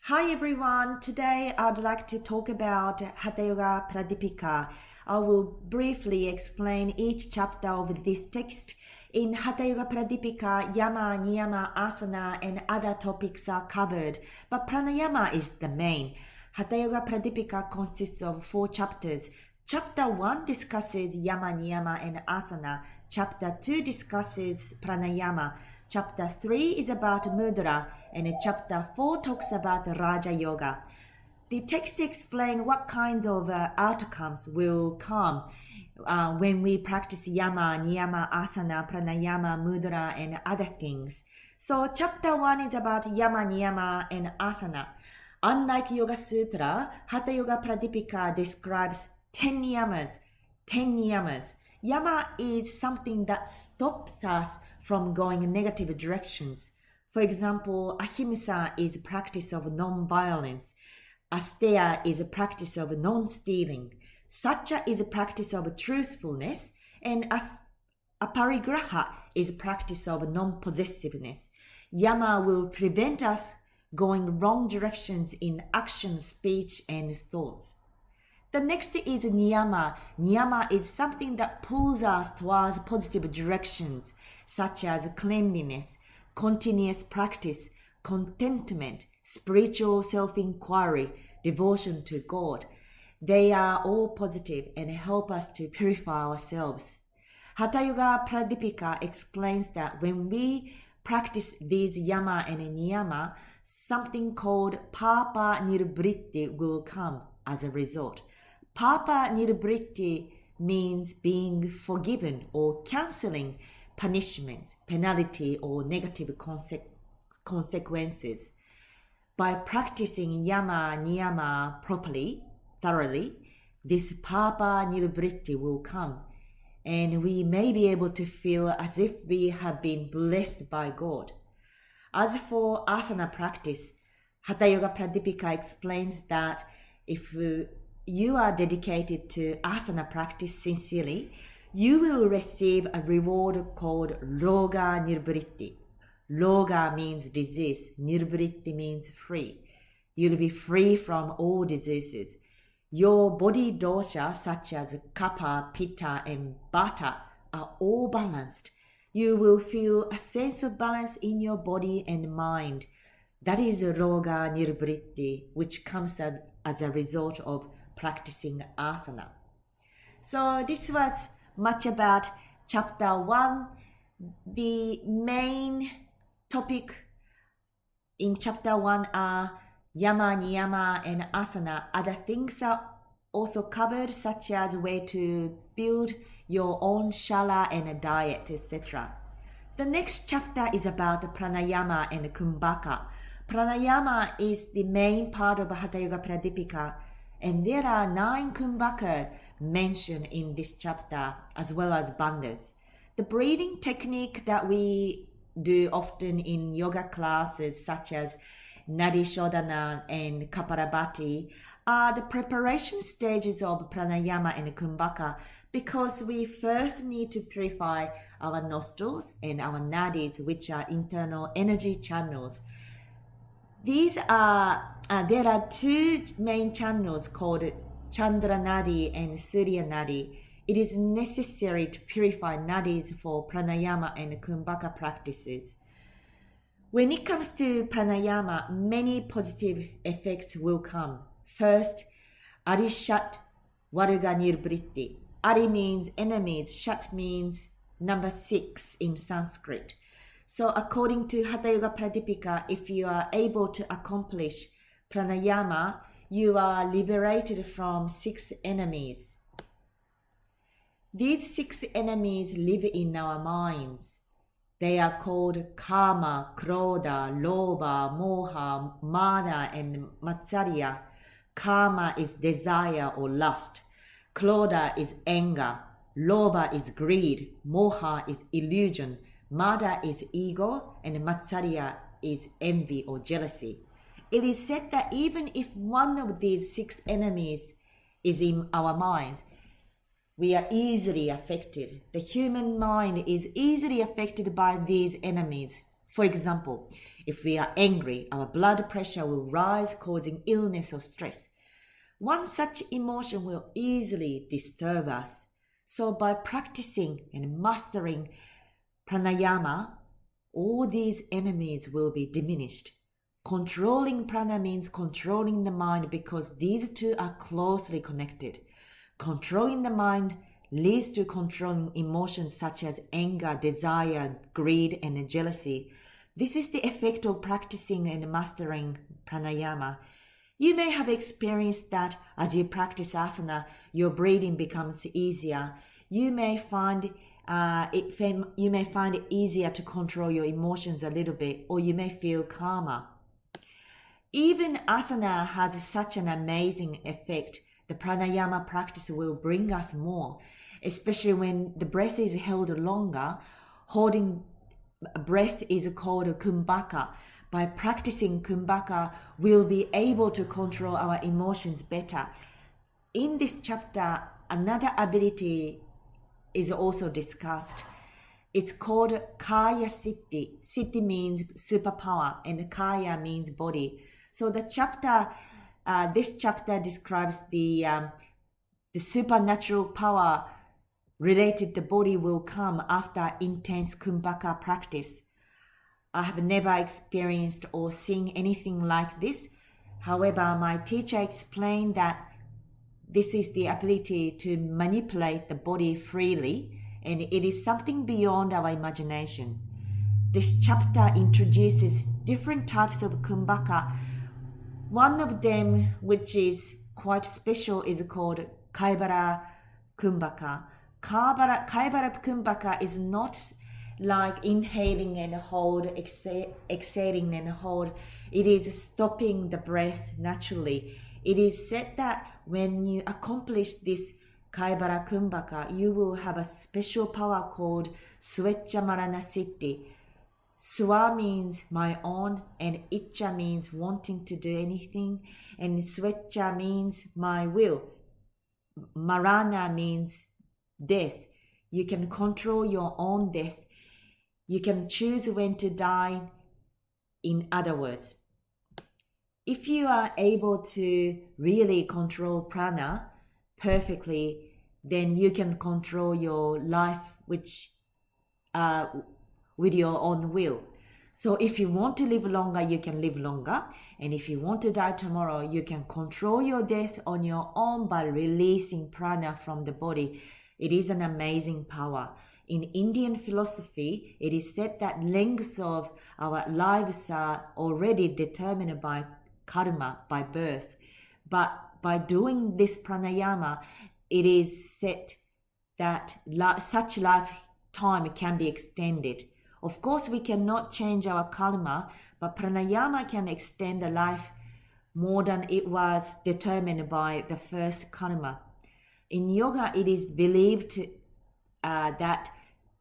Hi everyone, today I'd like to talk about Hatha Yoga Pradipika. I will briefly explain each chapter of this text. In Hatha Yoga Pradipika, Yama, Niyama, Asana and other topics are covered, but Pranayama is the main. Hatha Yoga Pradipika consists of 4 chapters. Chapter 1 discusses Yama, Niyama and Asana. Chapter 2 discusses Pranayama. Chapter 3 is about Mudra, and Chapter 4 talks about Raja Yoga. The text explains what kind of outcomes will come when we practice Yama, Niyama, Asana, Pranayama, Mudra, and other things. So Chapter 1 is about Yama, Niyama, and Asana. Unlike Yoga Sutra, Hatha Yoga Pradipika describes 10 Niyamas. 10 Niyamas. Yama is something that stops us from going in negative directions. For example, ahimsa is a practice of non-violence. Asteya is a practice of non-stealing. Satya is a practice of truthfulness. And aparigraha is a practice of non-possessiveness. Yama will prevent us going wrong directions in action, speech, and thoughts. The next is Niyama. Niyama is something that pulls us towards positive directions, such as cleanliness, continuous practice, contentment, spiritual self-inquiry, devotion to God. They are all positive and help us to purify ourselves. Hatha Yoga Pradipika explains that when we practice these Yama and Niyama, something called Papa Nirvritti will come as a result. Papa Nirvritti means being forgiven or cancelling punishment, penalty, or negative consequences. By practicing Yama, Niyama properly, thoroughly, this Papa Nirvritti will come, and we may be able to feel as if we have been blessed by God. As for Asana practice, Hatha Yoga Pradipika explains that if you are dedicated to asana practice sincerely, you will receive a reward called Roga Nirvritti. Roga means disease, Nirvritti means free. You'll be free from all diseases. Your body dosha, such as Kapha, Pitta, and Vata, are all balanced. You will feel a sense of balance in your body and mind. That is Roga Nirvritti, which comes as a result of practicing asana. So this was much about chapter 1. The main topic in chapter 1 are Yama, Niyama, and Asana. Other things are also covered, such as way to build your own shala and a diet, etc. The next chapter is about Pranayama and Kumbhaka. Pranayama is the main part of Hatha Yoga Pradipika, and there are 9 Kumbhaka mentioned in this chapter, as well as bandhas. The breathing technique that we do often in yoga classes, such as Nadi Shodhana and Kapalabhati, are the preparation stages of Pranayama and Kumbhaka, because we first need to purify our nostrils and our nadis, which are internal energy channels. There are 2 main channels called Chandra Nadi and Surya Nadi. It is necessary to purify nadis for Pranayama and Kumbhaka practices. When it comes to Pranayama, many positive effects will come. First, Arishat Varga Nirvritti. Ari means enemies, Shat means number 6 in Sanskrit. So according to Hatha Yoga Pradipika, if you are able to accomplish Pranayama, you are liberated from 6 enemies. These 6 enemies live in our minds. They are called Kama, Krodha, Lobha, Moha, Mada, and Matsarya. Kama is desire or lust. Krodha is anger. Lobha is greed. Moha is illusion. Mada is ego, and Matsarya is envy or jealousy. It is said that even if one of these 6 enemies is in our minds, we are easily affected. The human mind is easily affected by these enemies. For example, if we are angry, our blood pressure will rise, causing illness or stress. One such emotion will easily disturb us. So by practicing and mastering pranayama, all these enemies will be diminished. Controlling prana means controlling the mind because these two are closely connected. Controlling the mind leads to controlling emotions such as anger, desire, greed, and jealousy. This is the effect of practicing and mastering pranayama. You may have experienced that as you practice asana, your breathing becomes easier. You may find it easier to control your emotions a little bit, or you may feel calmer. Even asana has such an amazing effect. The pranayama practice will bring us more, especially when the breath is held longer. Holding breath is called Kumbhaka. By practicing Kumbhaka, we'll be able to control our emotions better. In this chapter, another ability is also discussed. It's called Kaya Siddhi. Siddhi means superpower and Kaya means body. So this chapter describes the supernatural power related to the body will come after intense Kumbhaka practice. I have never experienced or seen anything like this. However, my teacher explained that this is the ability to manipulate the body freely, and it is something beyond our imagination. This chapter introduces different types of Kumbhaka. One of them, which is quite special, is called Kaibara Kumbhaka. Kaibara Kumbhaka is not like inhaling and hold, exhaling and hold. It is stopping the breath naturally. It is said that when you accomplish this Kaibara Kumbhaka, you will have a special power called Sweccha Marana Siddhi. Swa means my own, and Icha means wanting to do anything, and Sweccha means my will. Marana means death. You can control your own death. You can choose when to die, in other words. If you are able to really control prana perfectly, then you can control your life with your own will. So if you want to live longer, you can live longer. And if you want to die tomorrow, you can control your death on your own by releasing prana from the body. It is an amazing power. In Indian philosophy, it is said that lengths of our lives are already determined by karma, by birth. But by doing this pranayama, it is said that such lifetime can be extended. Of course, we cannot change our karma, but pranayama can extend a life more than it was determined by the first karma. In yoga, it is believed that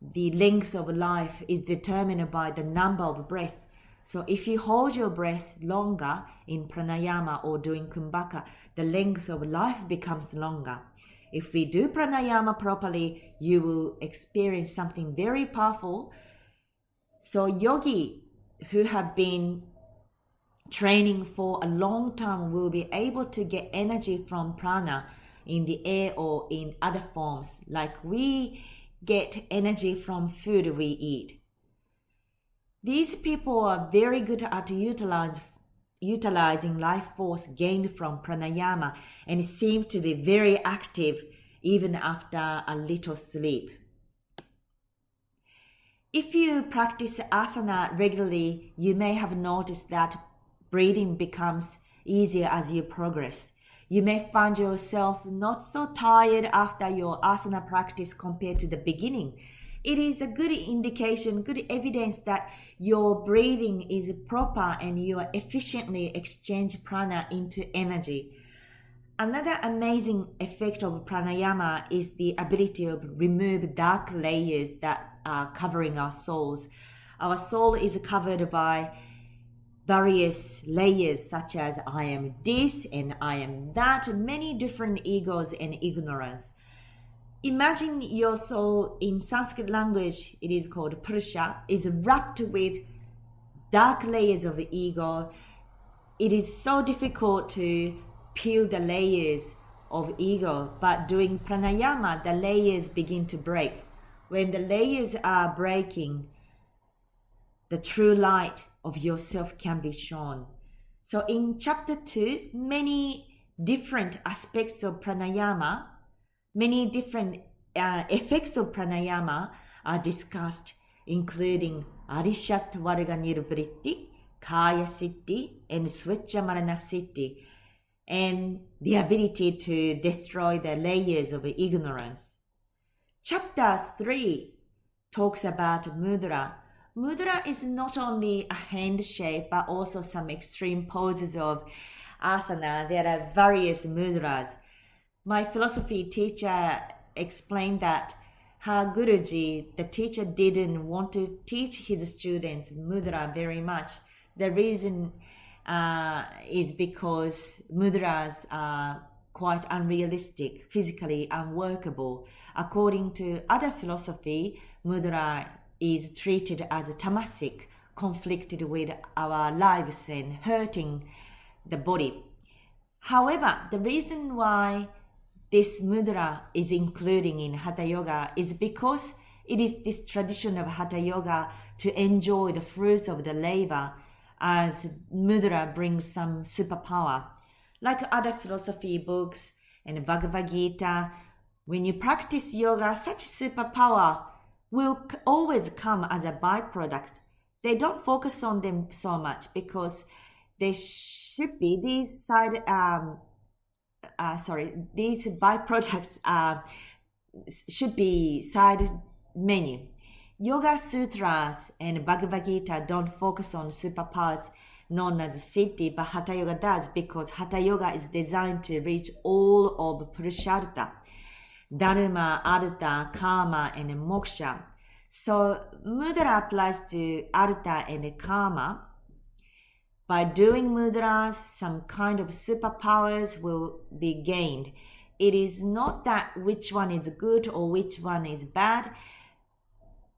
the length of life is determined by the number of breaths. So if you hold your breath longer in pranayama or doing kumbhaka, the length of life becomes longer. If we do pranayama properly, you will experience something very powerful. So yogi who have been training for a long time will be able to get energy from prana in the air or in other forms, like we get energy from food we eat. These people are very good at utilizing life force gained from pranayama and seem to be very active even after a little sleep. If you practice asana regularly, you may have noticed that breathing becomes easier as you progress. You may find yourself not so tired after your asana practice compared to the beginning. It is a good indication, good evidence that your breathing is proper and you are efficiently exchange prana into energy. Another amazing effect of pranayama is the ability to remove dark layers that are covering our souls. Our soul is covered by various layers such as I am this and I am that, many different egos and ignorance. Imagine your soul, in Sanskrit language it is called Purusha, is wrapped with dark layers of ego. It is so difficult to peel the layers of ego, but doing pranayama, the layers begin to break. When the layers are breaking, the true light of yourself can be shown. So in chapter 2, many different aspects of pranayama, many different effects of pranayama are discussed, including Arishat Varga Nirvritti, Kaya Siddhi, and Swechha Marana Siddhi, and the ability to destroy the layers of ignorance. Chapter 3 talks about mudra. Mudra is not only a hand shape, but also some extreme poses of asana. There are various mudras. My philosophy teacher explained that her Guruji, the teacher, didn't want to teach his students mudra very much. The reason is because mudras are quite unrealistic, physically unworkable. According to other philosophy, mudra is treated as tamasic, conflicted with our lives and hurting the body. However, the reason why this mudra is including in Hatha Yoga is because it is this tradition of Hatha Yoga to enjoy the fruits of the labor, as mudra brings some superpower. Like other philosophy books and Bhagavad Gita, when you practice yoga, such superpower will always come as a byproduct. They don't focus on them so much because they should be these these byproducts should be side menu. Yoga Sutras and Bhagavad Gita don't focus on superpowers known as siddhi, but Hatha Yoga does, because Hatha Yoga is designed to reach all of Purushartha, Dharma, Artha, Karma, and Moksha. So mudra applies to Artha and Karma. By doing mudras, some kind of superpowers will be gained. It is not that which one is good or which one is bad,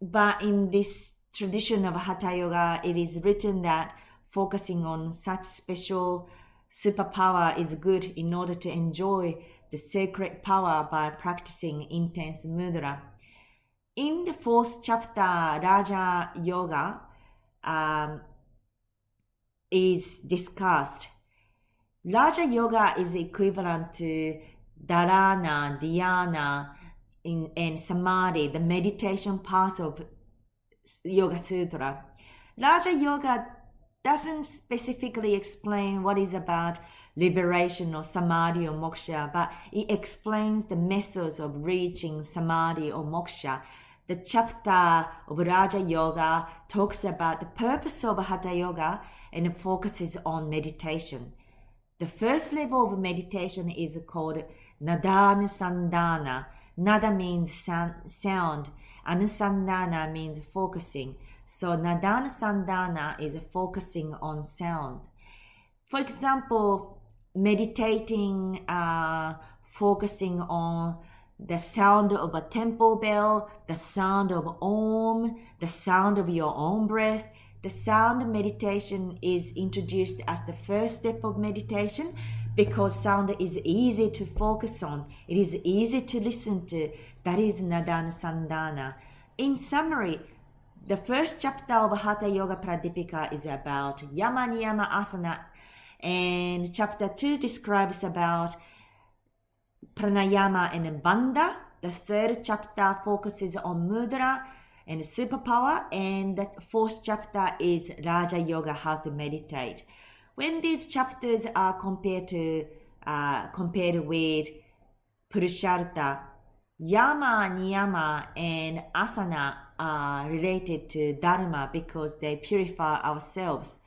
but in this tradition of Hatha Yoga, it is written that focusing on such special superpower is good in order to enjoy the sacred power by practicing intense mudra. In the 4th chapter, Raja Yoga is discussed. Raja Yoga is equivalent to Dharana, Dhyana, and Samadhi, the meditation parts of Yoga Sutra. Raja Yoga doesn't specifically explain what is about liberation or Samadhi or Moksha, but it explains the methods of reaching Samadhi or Moksha. The chapter of Raja Yoga talks about the purpose of Hatha Yoga and focuses on meditation. The first level of meditation is called Nadanusandana. Nada means sound. Anusandana means focusing. So Nadanusandana is focusing on sound. For example, meditating, focusing on the sound of a temple bell, the sound of Om, the sound of your own breath. The sound meditation is introduced as the first step of meditation because sound is easy to focus on. It is easy to listen to. That is Nadanusandana. In summary, the first chapter of Hatha Yoga Pradipika is about Yama, Niyama, Asana, and chapter 2 describes about Pranayama and Bandha. The third chapter focuses on mudra and superpower, and the 4th chapter is Raja Yoga, how to meditate. When these chapters are compared with Purushartha, Yama, Niyama, and Asana are related to Dharma because they purify ourselves.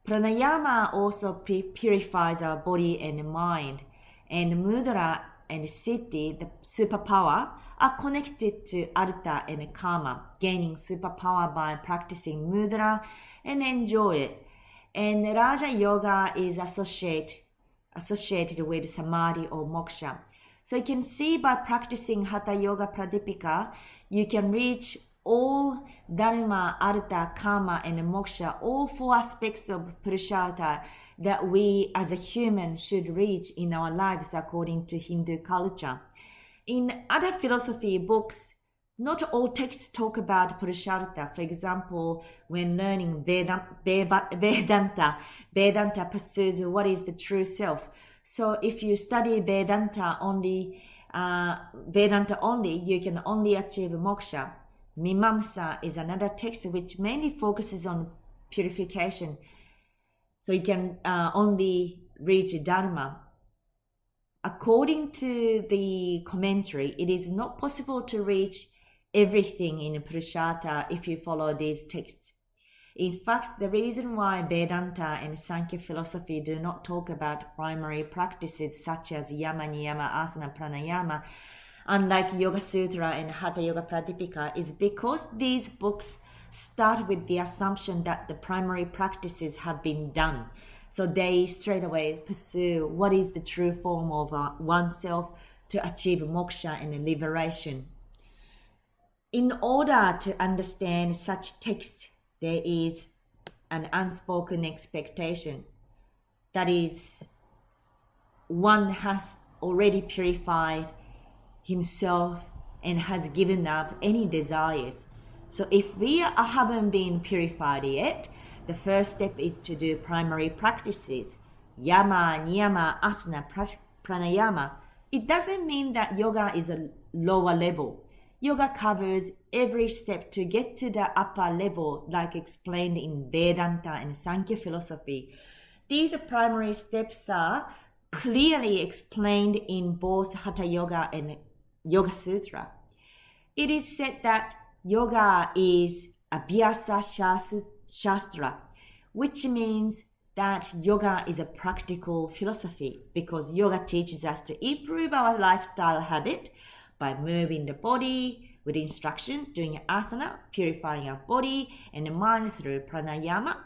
Pranayama also purifies our body and mind, and mudra and siddhi, the superpower, are connected to artha and karma, gaining superpower by practicing mudra and enjoy it. And Raja Yoga is associated with Samadhi or Moksha. So you can see by practicing Hatha Yoga Pradipika, you can reach all dharma, artha, karma, and moksha, all 4 aspects of Purushartha that we as a human should reach in our lives according to Hindu culture. In other philosophy books, not all texts talk about Purushartha. For example, when learning Vedanta pursues what is the true self. So if you study Vedanta only, you can only achieve moksha. Mimamsa is another text which mainly focuses on purification. So you can only reach Dharma. According to the commentary, it is not possible to reach everything in Purushartha if you follow these texts. In fact, the reason why Vedanta and Sankhya philosophy do not talk about primary practices such as Yama, Niyama, Asana, Pranayama, unlike Yoga Sutra and Hatha Yoga Pradipika, is because these books start with the assumption that the primary practices have been done. So they straight away pursue what is the true form of oneself to achieve moksha and liberation. In order to understand such texts, there is an unspoken expectation. That is, one has already purified himself and has given up any desires. So if we haven't been purified yet, the first step is to do primary practices. Yama, Niyama, Asana, Pranayama. It doesn't mean that yoga is a lower level. Yoga covers every step to get to the upper level, like explained in Vedanta and Sankhya philosophy. These primary steps are clearly explained in both Hatha Yoga and Yoga Sutra. It is said that yoga is abhyasa shastra, which means that yoga is a practical philosophy because yoga teaches us to improve our lifestyle habit by moving the body with instructions, doing asana, purifying our body and the mind through pranayama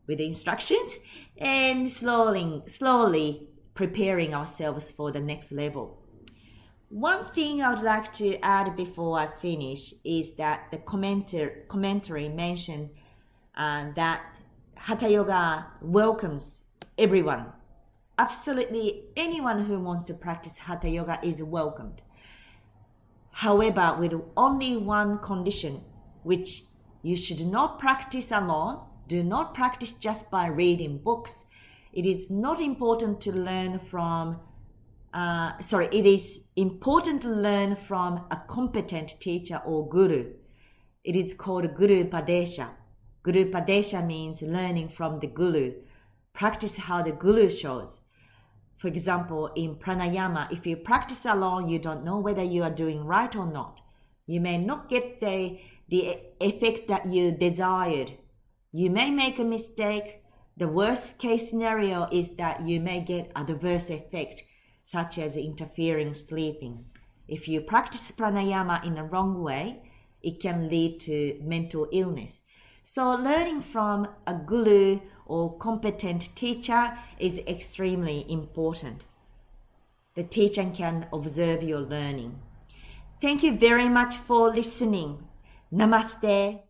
with instructions, and slowly preparing ourselves for the next level. One thing I would like to add before I finish is that the commentary mentioned that Hatha Yoga welcomes everyone. Absolutely anyone who wants to practice Hatha Yoga is welcomed. However, with only one condition, which you should not practice alone. Do not practice just by reading books. It is not important to learn from it is important to learn from a competent teacher or guru. It is called Guru Padesha. Guru Padesha means learning from the guru. Practice how the guru shows. For example, in pranayama, if you practice alone, you don't know whether you are doing right or not. You may not get the effect that you desired. You may make a mistake. The worst case scenario is that you may get adverse effect, such as interfering sleeping. If you practice pranayama in a wrong way, it can lead to mental illness. So learning from a guru or competent teacher is extremely important. The teacher can observe your learning. Thank you very much for listening. Namaste.